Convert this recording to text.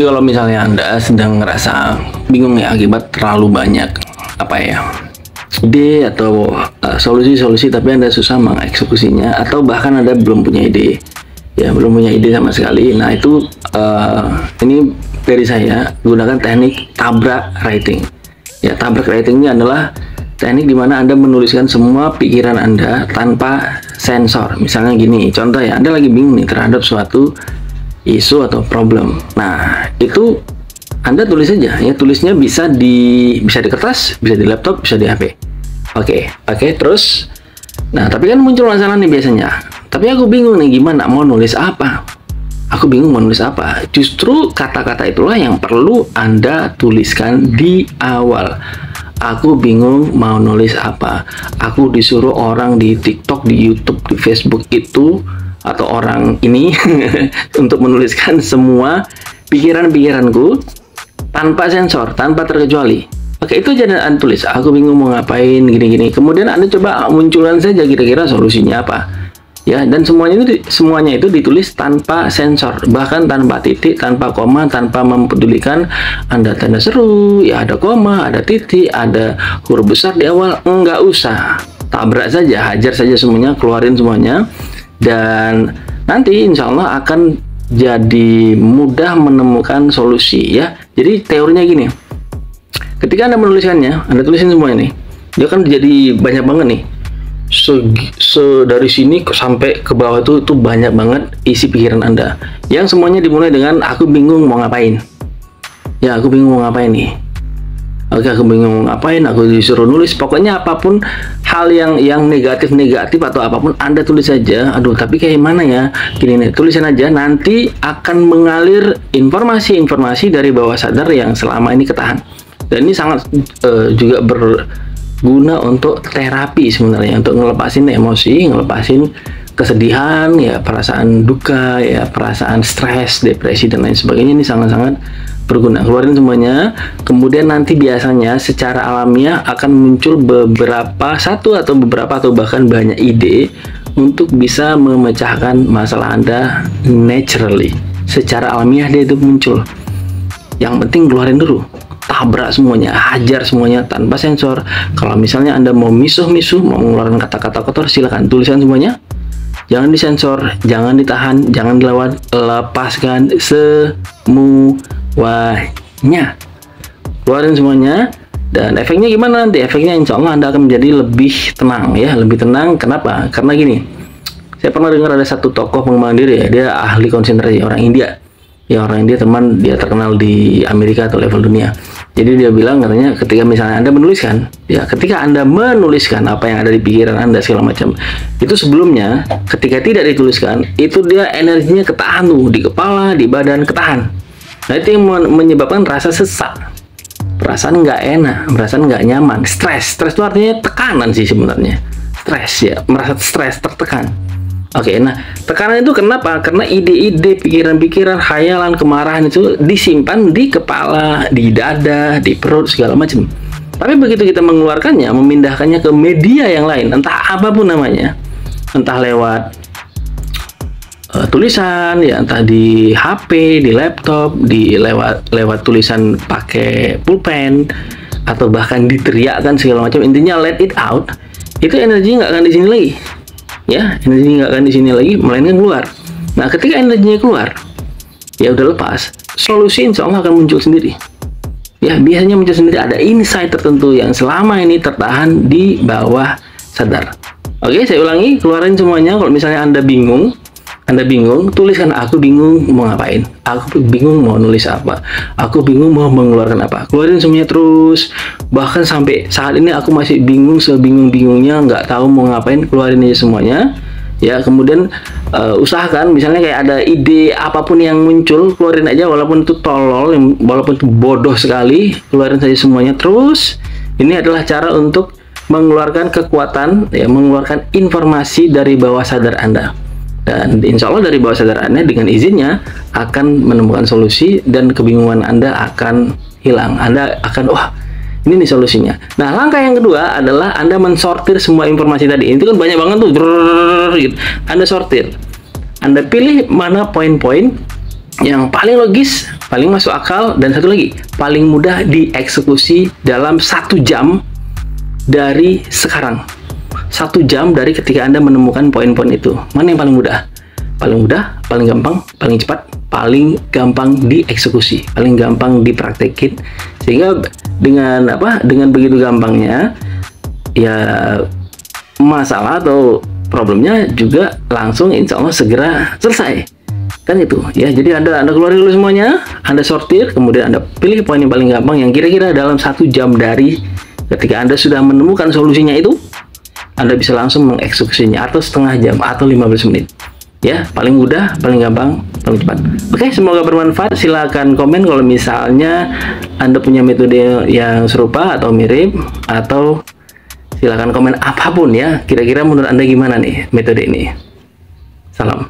Jadi kalau misalnya Anda sedang ngerasa bingung ya akibat terlalu banyak ide atau solusi-solusi tapi Anda susah mengeksekusinya, atau bahkan Anda belum punya ide, ya belum punya ide sama sekali. Nah itu ini dari saya gunakan teknik tabrak writing. Ya, tabrak writing ini adalah teknik dimana Anda menuliskan semua pikiran Anda tanpa sensor. Misalnya gini, contoh ya, Anda lagi bingung nih terhadap suatu isu atau problem. Nah, itu Anda tulis saja ya, tulisnya bisa di kertas, bisa di laptop, bisa di HP. Oke, terus nah, tapi kan muncul masalah nih biasanya. Tapi aku bingung nih gimana mau nulis apa? Aku bingung mau nulis apa. Justru kata-kata itulah yang perlu Anda tuliskan di awal. Aku bingung mau nulis apa. Aku disuruh orang di TikTok, di YouTube, di Facebook itu atau orang ini untuk menuliskan semua pikiran-pikiranku tanpa sensor, tanpa terkecuali. Oke, itu aja Anda tulis. Aku bingung mau ngapain, gini-gini. Kemudian Anda coba munculkan saja kira-kira solusinya apa. Ya, dan semuanya itu ditulis tanpa sensor, bahkan tanpa titik, tanpa koma, tanpa mempedulikan Anda tanda seru, ya ada koma, ada titik, ada huruf besar di awal. Enggak usah. Tabrak saja, hajar saja semuanya, keluarin semuanya. Dan nanti insya Allah akan jadi mudah menemukan solusi ya. Jadi teorinya gini, ketika Anda menuliskannya, Anda tulisin semua ini, dia kan jadi banyak banget nih. Dari sini sampai ke bawah itu banyak banget isi pikiran Anda, yang semuanya dimulai dengan aku bingung mau ngapain. Ya, aku bingung mau ngapain nih. Oke, aku bingung mau ngapain, aku disuruh nulis. Pokoknya apapun hal yang negatif atau apapun Anda tulis saja. Aduh, tapi kayak mana ya? Gini nih, tulisin aja, nanti akan mengalir informasi-informasi dari bawah sadar yang selama ini ketahan. Dan ini sangat juga berguna untuk terapi sebenarnya, untuk ngelepasin emosi, ngelepasin kesedihan, ya perasaan duka, ya perasaan stres, depresi dan lain sebagainya. Ini sangat-sangat berguna. Keluarin semuanya, kemudian nanti biasanya secara alamiah akan muncul satu atau beberapa atau bahkan banyak ide untuk bisa memecahkan masalah Anda naturally. Secara alamiah dia itu muncul. Yang penting keluarin dulu, tabrak semuanya, hajar semuanya tanpa sensor. Kalau misalnya Anda mau misuh-misuh, mau mengeluarkan kata-kata kotor, silakan tuliskan semuanya. Jangan disensor, jangan ditahan, jangan dilawan, lepaskan semuanya. Keluarin semuanya. Dan efeknya gimana nanti? Efeknya insya Allah Anda akan menjadi lebih tenang ya, lebih tenang. Kenapa? Karena gini, saya pernah dengar ada satu tokoh pengembang diri ya, dia ahli konsentrasi, orang India. Ya, orang India, teman, dia terkenal di Amerika atau level dunia. Jadi dia bilang katanya ketika misalnya Anda menuliskan, ya ketika Anda menuliskan apa yang ada di pikiran Anda segala macam, itu sebelumnya ketika tidak dituliskan, itu dia energinya ketahan tuh di kepala, di badan ketahan. Nah itu yang menyebabkan rasa sesak, perasaan nggak enak, perasaan nggak nyaman, stres. Stres itu artinya tekanan sih sebenarnya. Stres ya, merasa stres, tertekan. Oke, nah tekanan itu kenapa? Karena ide-ide, pikiran-pikiran, khayalan, kemarahan itu disimpan di kepala, di dada, di perut, segala macam. Tapi begitu kita mengeluarkannya, memindahkannya ke media yang lain, entah apapun namanya, entah lewat tulisan, ya entah di HP, di laptop, lewat tulisan pakai pulpen, atau bahkan diteriakkan segala macam. Intinya let it out. Itu energi nggak akan di sini lagi. Ya, energi nggak akan di sini lagi, melainkan keluar. Nah, ketika energinya keluar, ya udah lepas, solusi insya Allah akan muncul sendiri. Ya, biasanya muncul sendiri, ada insight tertentu yang selama ini tertahan di bawah sadar. Oke, saya ulangi, keluarin semuanya. Kalau misalnya Anda bingung, tuliskan aku bingung mau ngapain, aku bingung mau nulis apa, aku bingung mau mengeluarkan apa. Keluarin semuanya terus, bahkan sampai saat ini aku masih bingung, sebingung-bingungnya, nggak tahu mau ngapain. Keluarin aja semuanya ya. Kemudian usahakan misalnya kayak ada ide apapun yang muncul, keluarin aja, walaupun itu tolol, walaupun itu bodoh sekali, keluarin saja semuanya terus. Ini adalah cara untuk mengeluarkan kekuatan, ya, mengeluarkan informasi dari bawah sadar Anda. Dan insya Allah dari bawah sadar Anda dengan izinnya akan menemukan solusi, dan kebingungan Anda akan hilang. Anda akan, wah ini nih solusinya. Nah, langkah yang kedua adalah Anda mensortir semua informasi tadi. Itu kan banyak banget tuh, gitu. Anda sortir, Anda pilih mana poin-poin yang paling logis, paling masuk akal, dan satu lagi paling mudah dieksekusi dalam 1 jam dari sekarang. 1 jam dari ketika Anda menemukan poin-poin itu. Mana yang paling mudah? Paling mudah, paling gampang, paling cepat, paling gampang dieksekusi, paling gampang dipraktekin. Sehingga dengan dengan begitu gampangnya, ya masalah atau problemnya juga langsung insya Allah segera selesai. Kan itu ya. Jadi Anda keluarin dulu semuanya, Anda sortir, kemudian Anda pilih poin yang paling gampang yang kira-kira dalam 1 jam dari ketika Anda sudah menemukan solusinya itu, Anda bisa langsung mengeksekusinya, atau setengah jam atau 15 menit. Ya, paling mudah, paling gampang, paling cepat. Oke, semoga bermanfaat. Silakan komen kalau misalnya Anda punya metode yang serupa atau mirip, atau silakan komen apapun ya. Kira-kira menurut Anda gimana nih metode ini? Salam.